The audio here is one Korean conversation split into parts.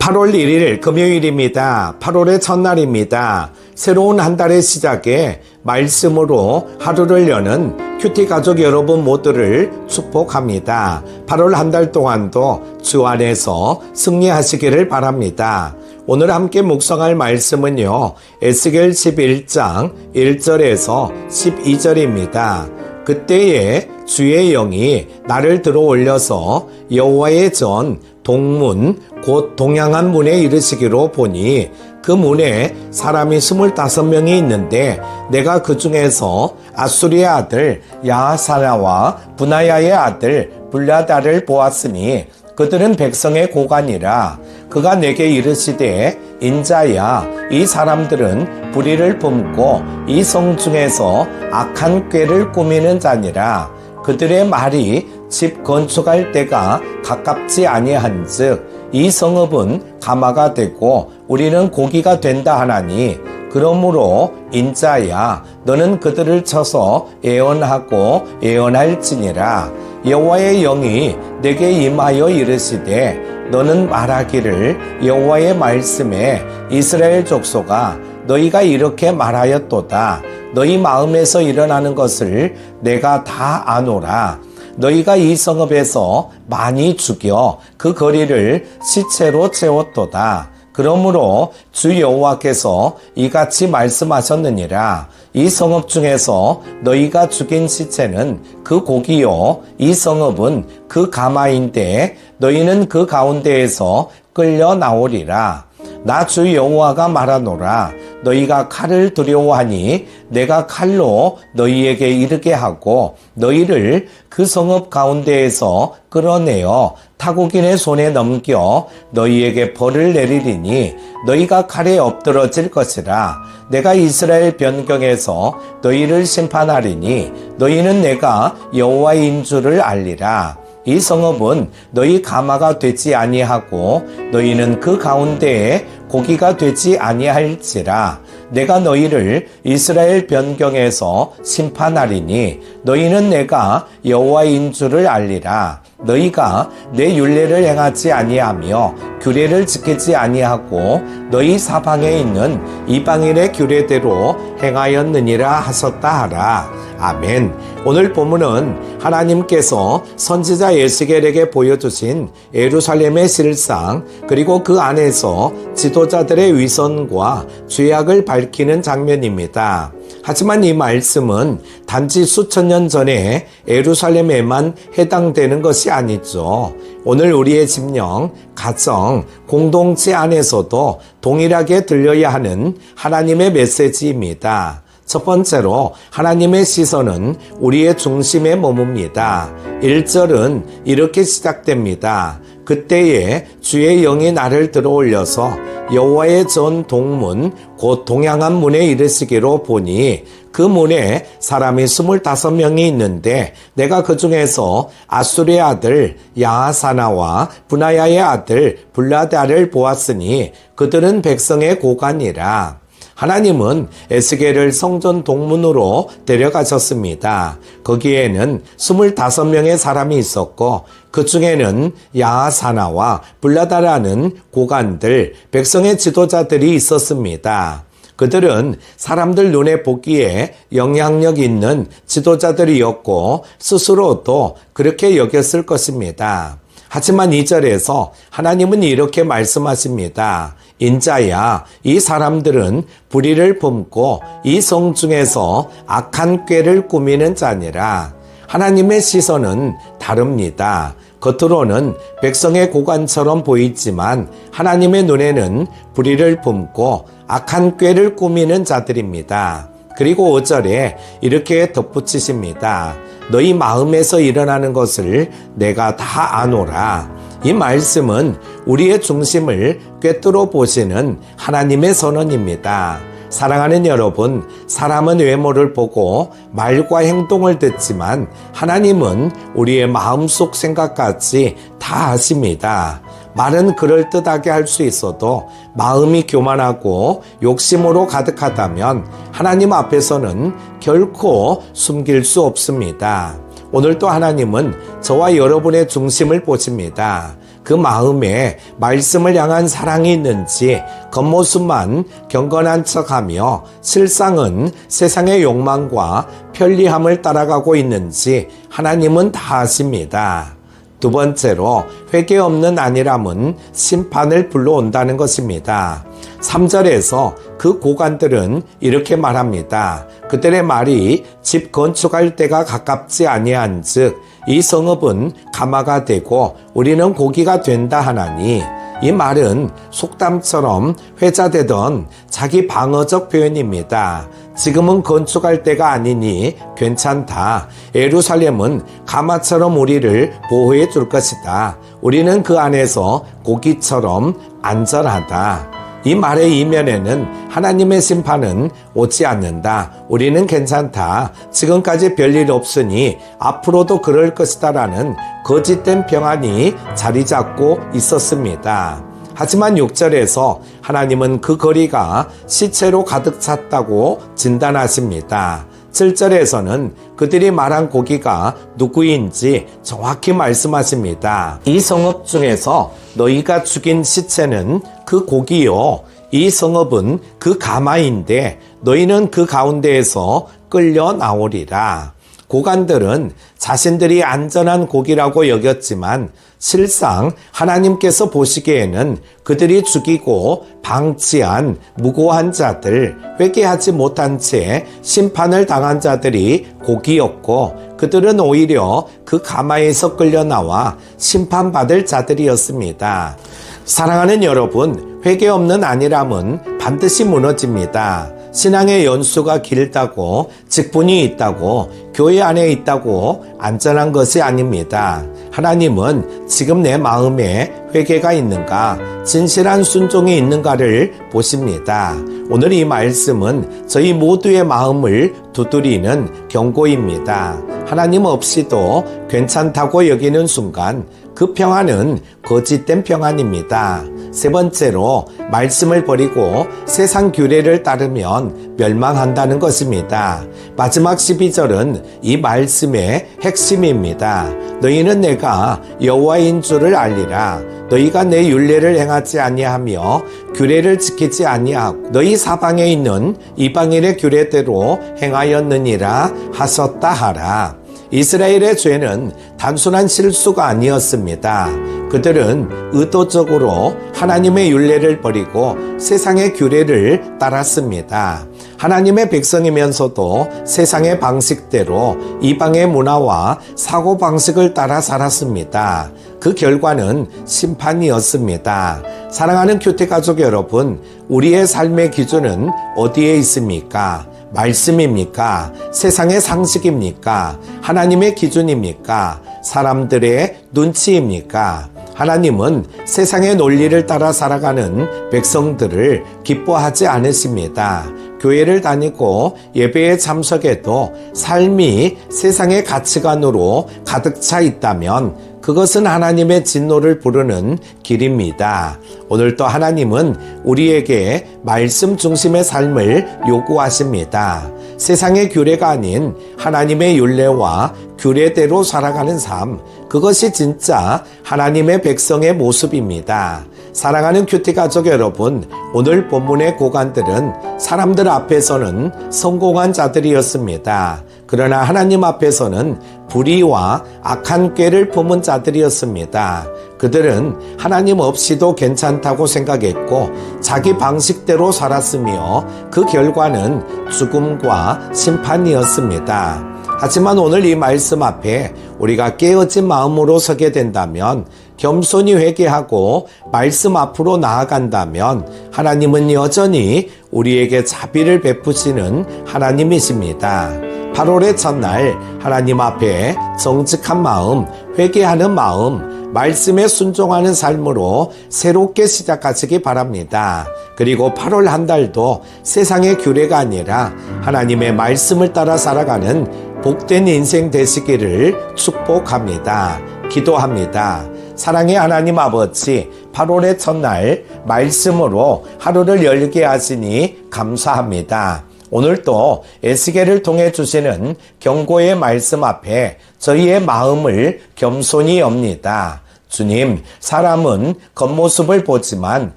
8월 1일 금요일입니다. 8월의 첫날입니다. 새로운 한 달의 시작에 말씀으로 하루를 여는 큐티 가족 여러분 모두를 축복합니다. 8월 한 달 동안도 주 안에서 승리하시기를 바랍니다. 오늘 함께 묵상할 말씀은요, 에스겔 11장 1절에서 12절입니다. 그때에 주의 영이 나를 들어 올려서 여호와의 전 동문 곧 동양한 문에 이르시기로 보니 그 문에 사람이 25명이 있는데 내가 그 중에서 아수리의 아들 야하사나와 분하야의 아들 블라다를 보았으니 그들은 백성의 고관이라. 그가 내게 이르시되 인자야, 이 사람들은 불의를 품고 이 성 중에서 악한 꾀를 꾸미는 자니라. 그들의 말이 집 건축할 때가 가깝지 아니한즉 이 성읍은 가마가 되고 우리는 고기가 된다 하나니, 그러므로 인자야, 너는 그들을 쳐서 예언하고 예언할지니라. 여호와의 영이 내게 임하여 이르시되 너는 말하기를 여호와의 말씀에 이스라엘 족속아, 너희가 이렇게 말하였도다. 너희 마음에서 일어나는 것을 내가 다 아노라. 너희가 이 성읍에서 많이 죽여 그 거리를 시체로 채웠도다. 그러므로 주 여호와께서 이같이 말씀하셨느니라. 이 성읍 중에서 너희가 죽인 시체는 그 고기요, 이 성읍은 그 가마인데 너희는 그 가운데에서 끌려 나오리라. 나 주 여호와가 말하노라. 너희가 칼을 두려워하니 내가 칼로 너희에게 이르게 하고 너희를 그 성읍 가운데에서 끌어내어 타국인의 손에 넘겨 너희에게 벌을 내리리니 너희가 칼에 엎드러질 것이라. 내가 이스라엘 변경에서 너희를 심판하리니 너희는 내가 여호와인 줄을 알리라. 이 성읍은 너희 가마가 되지 아니하고 너희는 그 가운데에 고기가 되지 아니할지라. 내가 너희를 이스라엘 변경에서 심판하리니 너희는 내가 여호와인 줄을 알리라. 너희가 내 율례를 행하지 아니하며 규례를 지키지 아니하고 너희 사방에 있는 이방인의 규례대로 행하였느니라 하셨다 하라. 아멘. 오늘 본문은 하나님께서 선지자 에스겔에게 보여주신 예루살렘의 실상, 그리고 그 안에서 지도자들의 위선과 죄악을 밝히는 장면입니다. 하지만 이 말씀은 단지 수천 년 전에 예루살렘에만 해당되는 것이 아니죠. 오늘 우리의 심령, 가정, 공동체 안에서도 동일하게 들려야 하는 하나님의 메시지입니다. 첫 번째로 하나님의 시선은 우리의 중심에 머뭅니다. 1절은 이렇게 시작됩니다. 그때에 주의 영이 나를 들어 올려서 여호와의 전 동문 곧 동양한 문에 이르시기로 보니 그 문에 사람이 25명이 있는데 내가 그 중에서 아수리의 아들 야하사나와 분하야의 아들 블라다를 보았으니 그들은 백성의 고관이라. 하나님은 에스겔을 성전 동문으로 데려가셨습니다. 거기에는 25명의 사람이 있었고 그 중에는 야하사나와 블라다라는 고관들, 백성의 지도자들이 있었습니다. 그들은 사람들 눈에 보기에 영향력 있는 지도자들이었고 스스로도 그렇게 여겼을 것입니다. 하지만 2절에서 하나님은 이렇게 말씀하십니다. 인자야, 이 사람들은 불의를 품고 이 성 중에서 악한 꾀를 꾸미는 자니라. 하나님의 시선은 다릅니다. 겉으로는 백성의 고관처럼 보이지만 하나님의 눈에는 불의를 품고 악한 꾀를 꾸미는 자들입니다. 그리고 5절에 이렇게 덧붙이십니다. 너희 마음에서 일어나는 것을 내가 다 아노라. 이 말씀은 우리의 중심을 꿰뚫어 보시는 하나님의 선언입니다. 사랑하는 여러분, 사람은 외모를 보고 말과 행동을 듣지만 하나님은 우리의 마음속 생각까지 다 아십니다. 말은 그럴듯하게 할 수 있어도 마음이 교만하고 욕심으로 가득하다면 하나님 앞에서는 결코 숨길 수 없습니다. 오늘 또 하나님은 저와 여러분의 중심을 보십니다. 그 마음에 말씀을 향한 사랑이 있는지 겉모습만 경건한 척하며 실상은 세상의 욕망과 편리함을 따라가고 있는지 하나님은 다 아십니다. 두 번째로 회개 없는 안일함은 심판을 불러온다는 것입니다. 3절에서 그 고관들은 이렇게 말합니다. 그들의 말이 집 건축할 때가 가깝지 아니한즉 이 성읍은 가마가 되고 우리는 고기가 된다 하나니, 이 말은 속담처럼 회자되던 자기 방어적 표현입니다. 지금은 건축할 때가 아니니 괜찮다. 예루살렘은 가마처럼 우리를 보호해 줄 것이다. 우리는 그 안에서 고기처럼 안전하다. 이 말의 이면에는 하나님의 심판은 오지 않는다. 우리는 괜찮다. 지금까지 별일 없으니 앞으로도 그럴 것이다 라는 거짓된 평안이 자리 잡고 있었습니다. 하지만 6절에서 하나님은 그 거리가 시체로 가득 찼다고 진단하십니다. 7절에서는 그들이 말한 고기가 누구인지 정확히 말씀하십니다. 이 성읍 중에서 너희가 죽인 시체는 그 고기요, 이 성읍은 그 가마인데 너희는 그 가운데에서 끌려 나오리라. 고관들은 자신들이 안전한 고기라고 여겼지만 실상 하나님께서 보시기에는 그들이 죽이고 방치한 무고한 자들, 회개하지 못한 채 심판을 당한 자들이 고기였고, 그들은 오히려 그 가마에서 끌려나와 심판받을 자들이었습니다. 사랑하는 여러분, 회개 없는 안일함은 반드시 무너집니다. 신앙의 연수가 길다고, 직분이 있다고, 교회 안에 있다고 안전한 것이 아닙니다. 하나님은 지금 내 마음에 회개가 있는가, 진실한 순종이 있는가를 보십니다. 오늘 이 말씀은 저희 모두의 마음을 두드리는 경고입니다. 하나님 없이도 괜찮다고 여기는 순간 그 평안은 거짓된 평안입니다. 세 번째로, 말씀을 버리고 세상 규례를 따르면 멸망한다는 것입니다. 마지막 12절은 이 말씀의 핵심입니다. 너희는 내가 여호와인 줄을 알리라. 너희가 내 율례를 행하지 아니하며 규례를 지키지 아니하고 너희 사방에 있는 이방인의 규례대로 행하였느니라 하셨다 하라. 이스라엘의 죄는 단순한 실수가 아니었습니다. 그들은 의도적으로 하나님의 율례를 버리고 세상의 규례를 따랐습니다. 하나님의 백성이면서도 세상의 방식대로 이방의 문화와 사고방식을 따라 살았습니다. 그 결과는 심판이었습니다. 사랑하는 큐티 가족 여러분, 우리의 삶의 기준은 어디에 있습니까? 말씀입니까? 세상의 상식입니까? 하나님의 기준입니까? 사람들의 눈치입니까? 하나님은 세상의 논리를 따라 살아가는 백성들을 기뻐하지 않으십니다. 교회를 다니고 예배에 참석해도 삶이 세상의 가치관으로 가득 차 있다면 그것은 하나님의 진노를 부르는 길입니다. 오늘도 하나님은 우리에게 말씀 중심의 삶을 요구하십니다. 세상의 규례가 아닌 하나님의 율례와 규례대로 살아가는 삶, 그것이 진짜 하나님의 백성의 모습입니다. 사랑하는 큐티 가족 여러분, 오늘 본문의 고관들은 사람들 앞에서는 성공한 자들이었습니다. 그러나 하나님 앞에서는 불의와 악한 꾀를 품은 자들이었습니다. 그들은 하나님 없이도 괜찮다고 생각했고 자기 방식대로 살았으며 그 결과는 죽음과 심판이었습니다. 하지만 오늘 이 말씀 앞에 우리가 깨어진 마음으로 서게 된다면, 겸손히 회개하고 말씀 앞으로 나아간다면 하나님은 여전히 우리에게 자비를 베푸시는 하나님이십니다. 8월의 첫날 하나님 앞에 정직한 마음, 회개하는 마음, 말씀에 순종하는 삶으로 새롭게 시작하시기 바랍니다. 그리고 8월 한 달도 세상의 규례가 아니라 하나님의 말씀을 따라 살아가는 복된 인생 되시기를 축복합니다. 기도합니다. 사랑의 하나님 아버지, 8월의 첫날 말씀으로 하루를 열게 하시니 감사합니다. 오늘도 에스겔을 통해 주시는 경고의 말씀 앞에 저희의 마음을 겸손히 엽니다. 주님, 사람은 겉모습을 보지만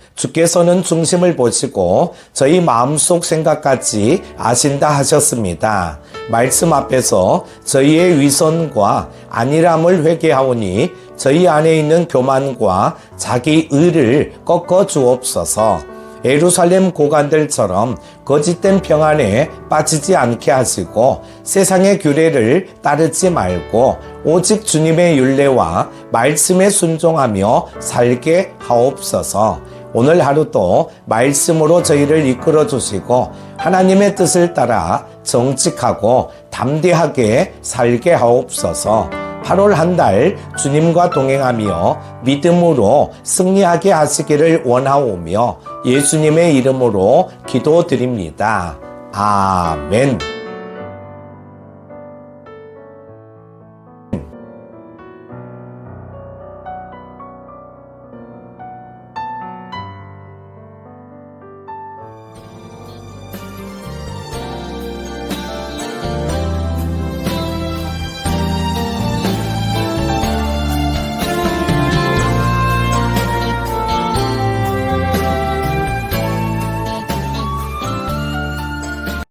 주께서는 중심을 보시고 저희 마음속 생각까지 아신다 하셨습니다. 말씀 앞에서 저희의 위선과 안일함을 회개하오니 저희 안에 있는 교만과 자기 의를 꺾어 주옵소서. 예루살렘 고관들처럼 거짓된 평안에 빠지지 않게 하시고 세상의 규례를 따르지 말고 오직 주님의 율례와 말씀에 순종하며 살게 하옵소서. 오늘 하루도 말씀으로 저희를 이끌어 주시고 하나님의 뜻을 따라 정직하고 담대하게 살게 하옵소서. 8월 한 달 주님과 동행하며 믿음으로 승리하게 하시기를 원하오며 예수님의 이름으로 기도드립니다. 아멘.